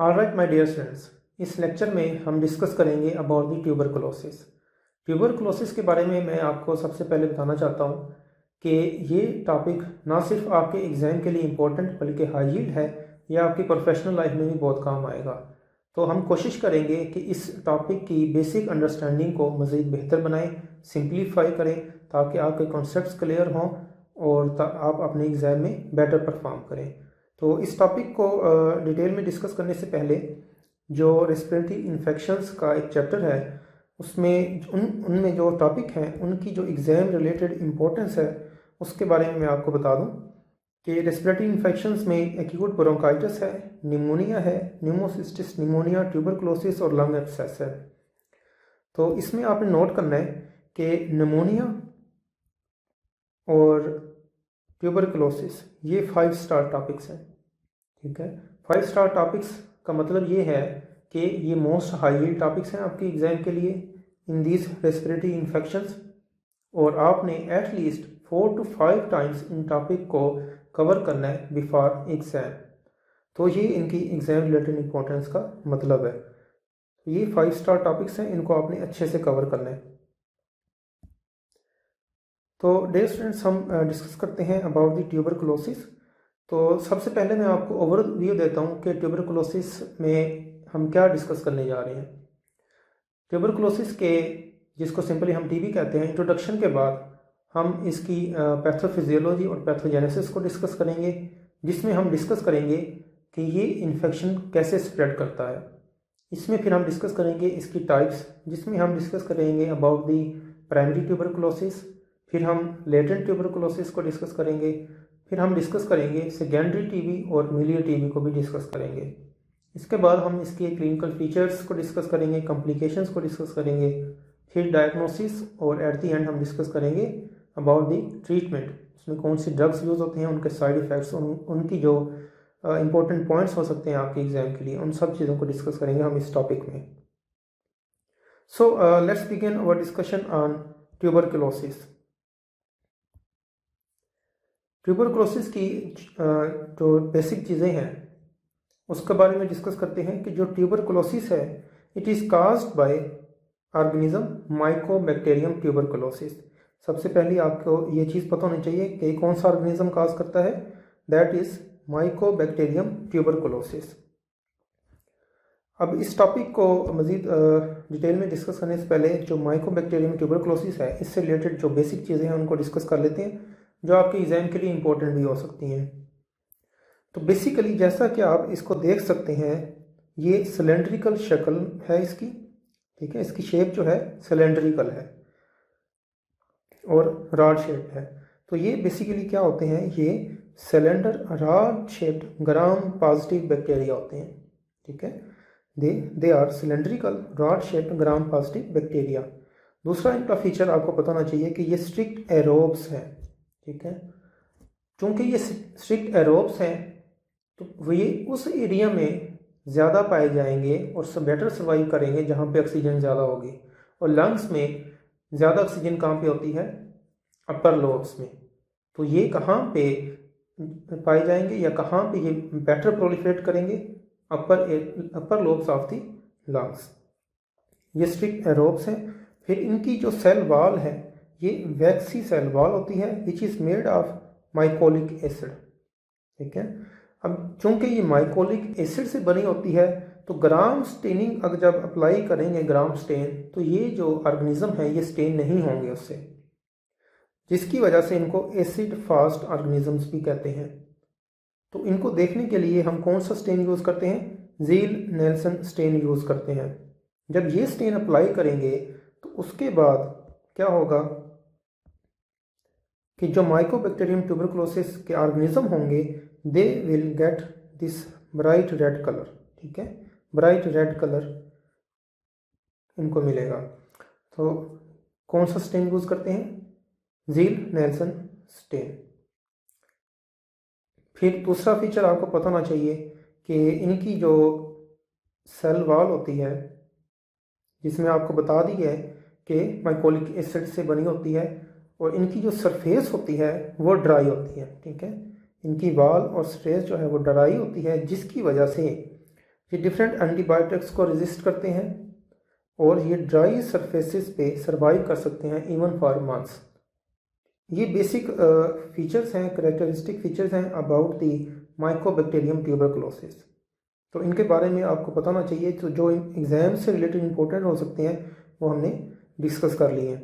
Alright my dear students, इस lecture में हम डिस्कस करेंगे अबाउट द ट्यूबरकुलोसिस। ट्यूबरकुलोसिस के बारे में मैं आपको सबसे पहले बताना चाहता हूँ कि ये टॉपिक ना सिर्फ आपके एग्ज़ाम के लिए इम्पोर्टेंट बल्कि हाई यील्ड है, यह आपकी प्रोफेशनल लाइफ में भी बहुत काम आएगा। तो हम कोशिश करेंगे कि इस टॉपिक की बेसिक अंडरस्टैंडिंग को मज़ीद बेहतर बनाएं, सिंप्लीफाई करें ताकि आपके कॉन्सेप्ट्स क्लियर हों और आप अपने एग्ज़ाम में बेटर परफॉर्म करें। तो इस टॉपिक को डिटेल में डिस्कस करने से पहले जो रेस्पिरेटरी इन्फेक्शंस का एक चैप्टर है उसमें उनमें जो टॉपिक हैं उनकी जो एग्ज़ाम रिलेटेड इम्पोर्टेंस है उसके बारे में मैं आपको बता दूं कि रेस्पिरेटरी इन्फेक्शंस में एक्यूट ब्रोंकाइटिस है, निमोनिया है, न्यूमोसिस्टिस निमोनिया, ट्यूबरकुलोसिस और लंग एब्सेस है। तो इसमें आपने नोट करना है कि निमोनिया और ट्यूबरकुलोसिस ये 5 स्टार टॉपिक्स हैं। ठीक है, 5 स्टार टॉपिक्स का मतलब ये है कि ये मोस्ट हाई यील्ड टॉपिक्स हैं आपके एग्जाम के लिए इन दीज रेस्पिरेटरी इन्फेक्शंस, और आपने at least 4 to 5 times in topic को कवर करना है बिफोर एग्जाम। तो ये इनकी एग्जाम रिलेटेड इंपॉर्टेंस का मतलब है। तो ये 5 स्टार टॉपिक्स हैं, इनको आपने अच्छे से कवर करना है। तो डियर स्टूडेंट्स, हम डिस्कस करते हैं अबाउट द ट्यूबरकुलोसिस। तो सबसे पहले मैं आपको ओवरव्यू देता हूँ कि ट्यूबरकुलोसिस में हम क्या डिस्कस करने जा रहे हैं। ट्यूबरकुलोसिस के, जिसको सिंपली हम टीबी कहते हैं, इंट्रोडक्शन के बाद हम इसकी पैथोफिजियोलॉजी और पैथोजेनेसिस को डिस्कस करेंगे, जिसमें हम डिस्कस करेंगे कि ये इन्फेक्शन कैसे स्प्रेड करता है। इसमें फिर हम डिस्कस करेंगे इसकी टाइप्स, जिसमें हम डिस्कस करेंगे अबाउट दी प्राइमरी ट्यूबरकुलोसिस, फिर हम लेटेंट ट्यूबरकुलोसिस को डिस्कस करेंगे, फिर हम डिस्कस करेंगे सेकेंडरी टीबी और मिलियर टीबी को भी डिस्कस करेंगे। इसके बाद हम इसके क्लिनिकल फीचर्स को डिस्कस करेंगे, कॉम्प्लिकेशंस को डिस्कस करेंगे, फिर डायग्नोसिस और एट द एंड हम डिस्कस करेंगे अबाउट द ट्रीटमेंट, उसमें कौन सी ड्रग्स यूज़ होते हैं, उनके साइड इफ़ेक्ट्स, उनकी जो इंपॉर्टेंट पॉइंट्स हो सकते हैं आपके एग्जाम के लिए, उन सब चीज़ों को डिस्कस करेंगे हम इस टॉपिक में। So let's begin our discussion on tuberculosis. Tuberculosis की जो बेसिक चीज़ें हैं उसके बारे में डिस्कस करते हैं कि जो ट्यूबरकुलोसिस है it is caused by organism Mycobacterium tuberculosis. सबसे पहले आपको ये चीज़ पता होनी चाहिए कि कौन सा ऑर्गेनिज्म काज करता है, दैट इज़ माइकोबैक्टीरियम ट्यूबरकुलोसिस। अब इस टॉपिक को मज़ीद डिटेल में डिस्कस करने से पहले जो माइकोबैक्टीरियम ट्यूबरकुलोसिस है इससे रिलेटेड जो बेसिक चीज़ें हैं उनको डिस्कस कर लेते हैं, जो आपके एग्ज़ाम के लिए इम्पोर्टेंट भी हो सकती हैं। तो बेसिकली जैसा कि आप इसको देख सकते हैं, ये सिलेंड्रिकल शक्ल है इसकी। ठीक है, इसकी शेप जो है सिलेंड्रिकल है और रॉड शेप है। तो ये बेसिकली क्या होते हैं, ये cylinder rod shaped gram positive bacteria होते हैं। ठीक है, they are cylindrical rod shaped gram positive bacteria. दूसरा इनका फीचर आपको पता होना चाहिए कि ये स्ट्रिक्ट एरोब्स हैं। ठीक है, चूँकि ये स्ट्रिक्ट एरोब्स हैं तो ये उस एरिया में ज़्यादा पाए जाएंगे और सब बेटर सर्वाइव करेंगे जहाँ पे ऑक्सीजन ज़्यादा होगी। और लंग्स में ज़्यादा ऑक्सीजन कहाँ पे होती है, अपर लोब्स में। तो ये कहाँ पे पाए जाएंगे या कहाँ पे ये बेटर प्रोलिफरेट करेंगे, अपर लोब्स ऑफ द लंग्स। ये स्ट्रिक्ट एरोब्स हैं। फिर इनकी जो सेल वॉल है ये वैक्सी सेल वॉल होती है which is made of mycolic acid. ठीक है, अब चूंकि ये माइकोलिक एसिड से बनी होती है तो ग्राम स्टेनिंग अगर जब अप्लाई करेंगे ग्राम स्टेन, तो ये जो ऑर्गेनिज्म है ये स्टेन नहीं होंगे उससे, जिसकी वजह से इनको एसिड फास्ट ऑर्गेनिजम्स भी कहते हैं। तो इनको देखने के लिए हम कौन सा स्टेन यूज़ करते हैं, ज़ील नेल्सन स्टेन यूज़ करते हैं। जब ये स्टेन अप्लाई करेंगे तो उसके बाद क्या होगा कि जो माइकोबैक्टीरियम ट्यूबरकुलोसिस के ऑर्गेनिज्म होंगे they will get this bright red colour. ठीक है, ब्राइट रेड कलर इनको मिलेगा। तो कौन सा स्टेन यूज़ करते हैं, ज़ील नेल्सन स्टेन। फिर दूसरा फीचर आपको पता होना चाहिए कि इनकी जो सेल वॉल होती है, जिसमें आपको बता दी है कि माइकोलिक एसिड से बनी होती है, और इनकी जो सरफेस होती है वो ड्राई होती है। ठीक है, इनकी वॉल और सरफेस जो है वो ड्राई होती है, जिसकी वजह से ये डिफरेंट एंटीबायोटिक्स को रेजिस्ट करते हैं और ये ड्राई सरफेसेस पे सर्वाइव कर सकते हैं इवन फॉर मंथ्स। ये बेसिक फीचर्स हैं, करेक्टरिस्टिक फीचर्स हैं अबाउट दी माइकोबैक्टीरियम ट्यूबरकुलोसिस। तो इनके बारे में आपको पता होना चाहिए। तो जो एग्जाम से रिलेटेड इंपॉर्टेंट हो सकते हैं वो हमने डिस्कस कर लिए हैं।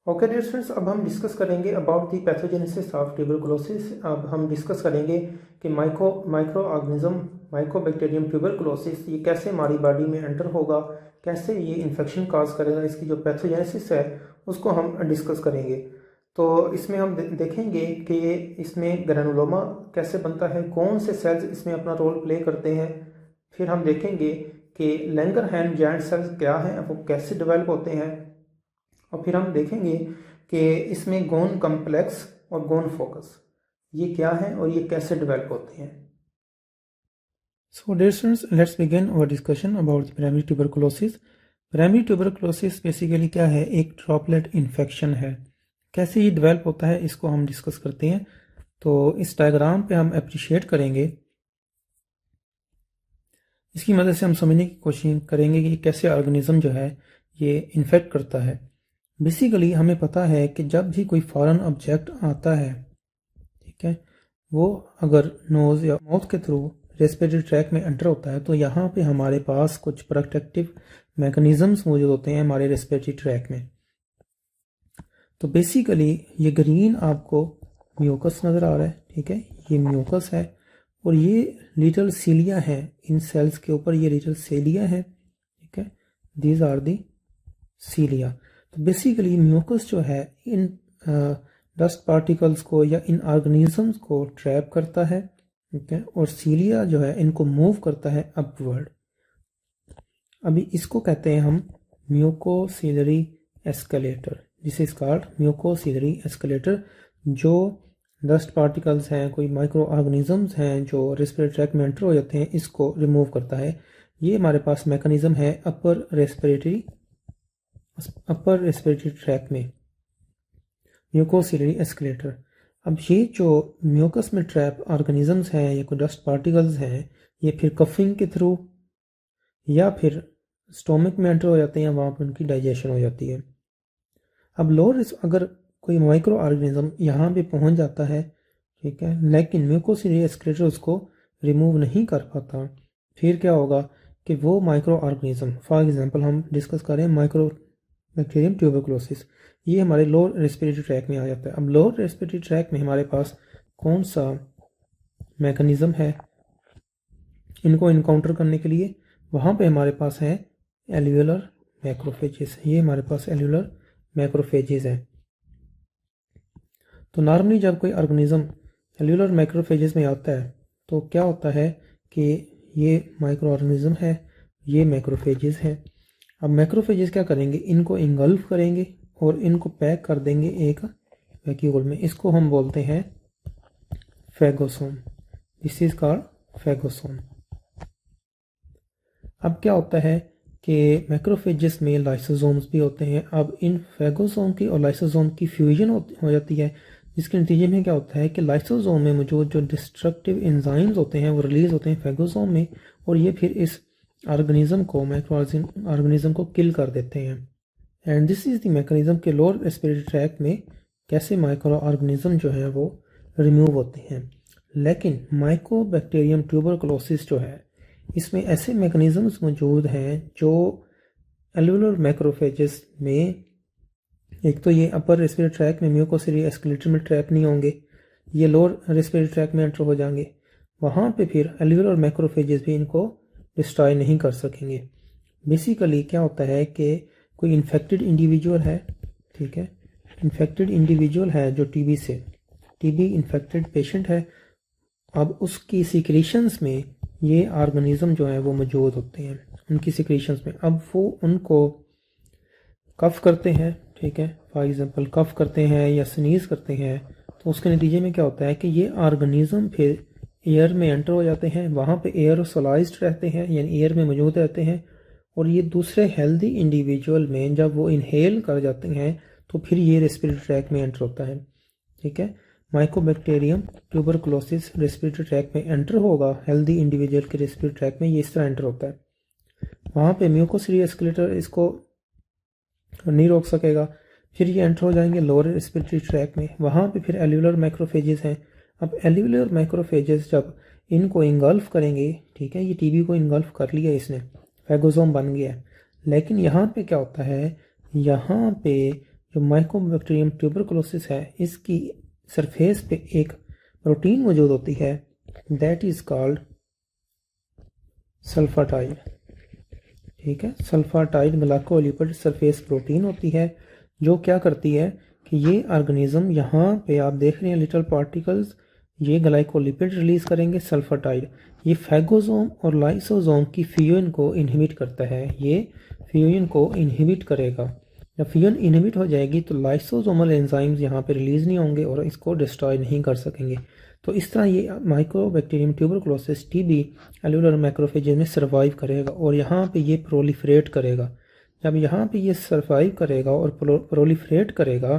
ओके डियर स्टूडेंट्स, अब हम डिस्कस करेंगे about the pathogenesis of tuberculosis. अब हम डिस्कस करेंगे कि माइक्रो ऑर्गेनिज्म माइकोबैक्टीरियम ट्यूबरकुलोसिस ये कैसे हमारी बॉडी में एंटर होगा, कैसे ये इन्फेक्शन काज करेगा, इसकी जो पैथोजेनेसिस है उसको हम डिस्कस करेंगे। तो इसमें हम देखेंगे कि इसमें ग्रैनुलोमा कैसे बनता है, कौन से सेल्स इसमें अपना रोल प्ले करते हैं। फिर हम देखेंगे कि लैंगरहैंस जायंट सेल्स क्या हैं, वो कैसे डेवलप होते हैं। और फिर हम देखेंगे कि इसमें गोन कम्प्लेक्स और गोन फोकस ये क्या है और ये कैसे डेवलप होते हैं। So dear students, let's begin our discussion about primary tuberculosis. Primary tuberculosis basically क्या है, एक ड्रॉपलेट इन्फेक्शन है। कैसे ये डेवलप होता है इसको हम डिस्कस करते हैं। तो इस डायग्राम पे हम अप्रिशिएट करेंगे, इसकी मदद से हम समझने की कोशिश करेंगे कि कैसे ऑर्गेनिज्म जो है ये इन्फेक्ट करता है। बेसिकली हमें पता है कि जब भी कोई फॉरेन ऑब्जेक्ट आता है, ठीक है, वो अगर नोज़ या माउथ के थ्रू रेस्पिरेटरी ट्रैक में एंटर होता है तो यहाँ पे हमारे पास कुछ प्रोटेक्टिव मैकेनिज्म्स मौजूद होते हैं हमारे रेस्पिरेटरी ट्रैक में। तो बेसिकली ये ग्रीन आपको म्यूकस नज़र आ रहा है, ठीक है, ये म्यूकस है और ये लिटिल सीलिया है। इन सेल्स के ऊपर ये लिटिल सीलिया है, ठीक है, दीज आर दी सीलिया। तो बेसिकली म्यूकस जो है इन डस्ट पार्टिकल्स को या इन ऑर्गेनिजम्स को ट्रैप करता है, ठीक है, और सीलिया जो है इनको मूव करता है अपवर्ड। अभी इसको कहते हैं हम mucociliary escalator, this is called mucociliary escalator. जो डस्ट पार्टिकल्स हैं, कोई माइक्रो ऑर्गेनिजम्स हैं जो रेस्पिरेटरी ट्रैक में एंटर हो जाते हैं, इसको रिमूव करता है। ये हमारे पास मैकेनिज्म है अपर रेस्पिरेटरी ट्रैक में, म्यूकोसिलरी एस्केलेटर। अब ये जो म्यूकस में ट्रैप ऑर्गेनिजम्स हैं या कोई डस्ट पार्टिकल्स हैं, ये फिर कफिंग के थ्रू या फिर स्टोमक में एंटर हो जाते हैं, वहाँ पर उनकी डाइजेशन हो जाती है। अब लोअर अगर कोई माइक्रो ऑर्गेनिज्म यहाँ पे पहुँच जाता है, ठीक है, लेकिन म्यूकोसिलरी एस्केलेटर उसको रिमूव नहीं कर पाता, फिर क्या होगा कि वो माइक्रो ऑर्गेनिज्म, फॉर एग्जांपल हम डिस्कस करें माइकोबैक्टीरियम ट्यूबरकुलोसिस, ये हमारे लोअर रेस्पिरेटरी ट्रैक में आ जाता है। अब लोअर रेस्पिरेटरी ट्रैक में हमारे पास कौन सा मैकेनिज्म है इनको इनकाउंटर करने के लिए, वहाँ पे हमारे पास है एल्वियोलर मैक्रोफेजेस। ये हमारे पास एल्वियोलर मैक्रोफेजेस हैं। तो नॉर्मली जब कोई ऑर्गेनिज्म एल्वियोलर मैक्रोफेजेस में आता है तो क्या होता है कि ये माइक्रो ऑर्गेनिज्म है, ये मैक्रोफेजेस हैं। अब मैक्रोफेजेस क्या करेंगे, इनको इंगल्फ करेंगे और इनको पैक कर देंगे एक वैक्यूल में। इसको हम बोलते हैं phagosome, this is called phagosome. अब क्या होता है कि मैक्रोफेजेस में लाइसोसोम्स भी होते हैं। अब इन फैगोसोम की और लाइसोसोम की फ्यूजन हो जाती है, जिसके नतीजे में क्या होता है कि लाइसोसोम में मौजूद जो डिस्ट्रक्टिव एंजाइम्स होते हैं वो रिलीज होते हैं फैगोसोम में, और ये फिर इस ऑर्गेनिज्म को, माइक्रो ऑर्गेनिज्म को किल कर देते हैं। And this is the mechanism के लोअर रेस्पिरेटरी ट्रैक में कैसे माइक्रो ऑर्गेनिज्म जो है वो रिमूव होते हैं। लेकिन माइकोबैक्टीरियम ट्यूबरकुलोसिस जो है, इसमें ऐसे मैकेनिज्म्स मौजूद हैं जो एल्वियोलर मैक्रोफेजेस में, एक तो ये अपर रेस्पिरेटरी ट्रैक में म्यूकोसिलरी एस्केलेटर में ट्रैप नहीं होंगे, ये लोअर रेस्पिरेटरी ट्रैक में एंटर हो जाएंगे। वहाँ पे फिर एल्वियोलर मैक्रोफेजेस भी इनको डिस्ट्रॉय नहीं कर सकेंगे। बेसिकली क्या होता है कि कोई इन्फेक्टेड इंडिविजुअल है, ठीक है, इन्फेक्टेड इंडिविजुअल है जो टीबी इन्फेक्टेड पेशेंट है। अब उसकी सिक्रीशंस में ये ऑर्गेनिज्म जो है वो मौजूद होते हैं उनकी सिक्रीशंस में। अब वो उनको कफ करते हैं, ठीक है, फॉर एग्जांपल कफ करते हैं या स्नीज करते हैं, तो उसके नतीजे में क्या होता है कि ये ऑर्गेनिज्म फिर एयर में एंटर हो जाते हैं, वहाँ पे एयरोसोलाइज्ड रहते हैं, यानी एयर में मौजूद रहते हैं, और ये दूसरे हेल्दी इंडिविजुअल में जब वो इनहेल कर जाते हैं तो फिर ये रेस्पिरेटरी ट्रैक में एंटर होता है, ठीक है। माइकोबैक्टीरियम ट्यूबरकुलोसिस रेस्पिरेटरी ट्रैक में एंटर होगा, हेल्दी इंडिविजुअल के रेस्पिरेटरी ट्रैक में ये इस तरह एंटर होता है। वहाँ पे म्यूकोस रीएस्केलेटर इसको नहीं रोक सकेगा। फिर ये एंटर हो जाएंगे लोअर रेस्पिरेटरी ट्रैक में, वहाँ पे फिर एल्यूलर माइक्रोफेजेस हैं। अब एल्यूलर माइक्रोफेजेस जब इनको इंगल्फ करेंगे, ठीक है, ये टीबी को इंगल्फ कर लिया इसने, फैगोसोम बन गया है। लेकिन यहाँ पे क्या होता है, यहाँ पे जो माइकोबैक्टीरियम ट्यूबरकुलोसिस है इसकी सरफेस पे एक प्रोटीन मौजूद होती है, दैट इज कॉल्ड सल्फाटाइड। ठीक है, सल्फाटाइड ग्लाइकोलिपिड सरफेस प्रोटीन होती है जो क्या करती है कि ये ऑर्गेनिज्म, यहाँ पे आप देख रहे हैं लिटिल पार्टिकल्स, ये ग्लाइकोलिपिड रिलीज करेंगे सल्फाटाइड, ये फैगोसोम और लाइसोसोम की फ्यूजन को इनहिबिट करता है। ये फ्यूजन को इनहिबिट करेगा। जब फ्यूजन इनहिबिट हो जाएगी तो लाइसोसोमल एंजाइम्स यहाँ पे रिलीज नहीं होंगे और इसको डिस्ट्रॉय नहीं कर सकेंगे। तो इस तरह ये माइकोबैक्टीरियम ट्यूबरकुलोसिस टीबी एल्यूलर मैक्रोफेजेस में सर्वाइव करेगा और यहाँ पे ये प्रोलिफरेट करेगा। जब यहाँ पे ये सर्वाइव करेगा और प्रोलिफरेट करेगा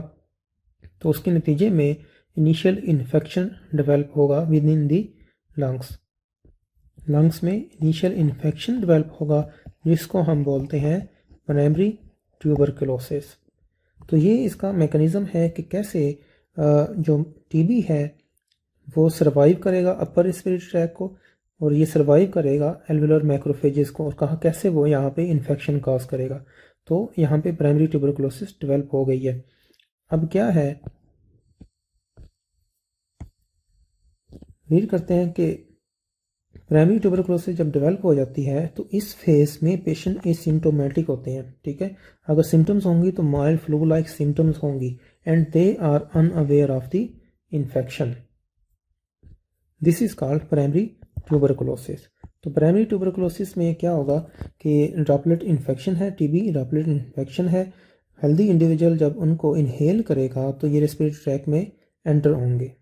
तो उसके नतीजे में इनिशियल इन्फेक्शन डेवलप होगा विद इन दी लंग्स में इनिशियल इन्फेक्शन डेवलप होगा जिसको हम बोलते हैं प्राइमरी ट्यूबरकुलोसिस। तो ये इसका मैकेनिज़्म है कि कैसे जो टीबी है वो सर्वाइव करेगा अपर रेस्पिरेटरी ट्रैक को और ये सर्वाइव करेगा एल्वुलर मैक्रोफेजेस को, और कहाँ कैसे वो यहाँ पे इन्फेक्शन कॉज करेगा। तो यहाँ पे प्राइमरी ट्यूबरकुलोसिस डेवलप हो गई है। अब क्या है, रीड करते हैं कि प्राइमरी ट्यूबरकुलोसिस जब डेवलप हो जाती है तो इस फेज में पेशेंट एसिम्टोमेटिक होते हैं। ठीक है, अगर सिम्टम्स होंगी तो माइल्ड फ्लू लाइक सिम्टम्स होंगी and they are unaware of the infection. This is called primary tuberculosis. तो प्राइमरी ट्यूबरकुलोसिस में क्या होगा कि ड्रॉपलेट इन्फेक्शन है, टीबी ड्रॉपलेट इन्फेक्शन है। हेल्दी इंडिविजुअल जब उनको इनहेल करेगा तो ये रेस्पिरेटरी ट्रैक में एंटर होंगे।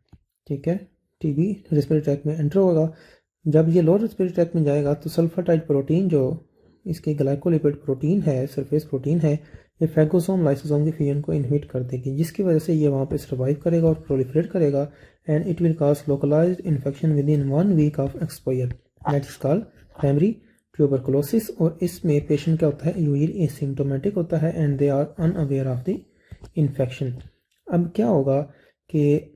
ठीक है, टीबी रेस्पिरेटरी ट्रैक में एंटर होगा। जब ये लोअर रेस्पिरेटरी ट्रैक में जाएगा तो सल्फाटाइड प्रोटीन जो इसके ग्लाइकोलिपिड प्रोटीन है, सरफेस प्रोटीन है, ये फैगोसोम लाइसोसोम के फ्यूजन को इनहिबिट कर देगी, जिसकी वजह से ये वहाँ पे सर्वाइव करेगा और प्रोलिफरेट करेगा and it will cause localised infection within 1 week of exposure, that is called primary tuberculosis. और इसमें पेशेंट क्या होता है, यूजुअली एसिम्टोमेटिक होता है and they are unaware of the infection. अब क्या होगा कि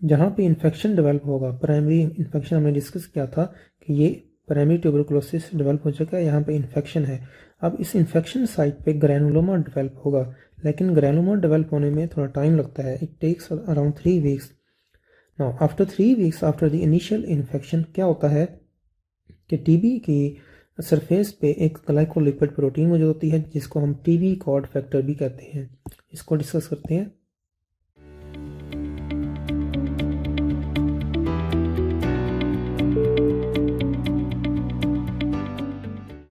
जहाँ पे इन्फेक्शन डेवलप होगा, प्राइमरी इन्फेक्शन हमने डिस्कस किया था कि ये प्राइमरी ट्यूबरकुलोसिस डेवलप हो चुका है, यहाँ पे इन्फेक्शन है। अब इस इन्फेक्शन साइट पे ग्रैनुलोमा डेवलप होगा, लेकिन ग्रैनुलोमा डेवलप होने में थोड़ा टाइम लगता है, it takes around 3 weeks. Now after 3 weeks after the initial infection क्या होता है कि टीबी की सरफेस पे एक ग्लाइकोलिपिड प्रोटीन मौजूद होती है जिसको हम टीबी कॉड फैक्टर भी कहते हैं। इसको डिस्कस करते हैं।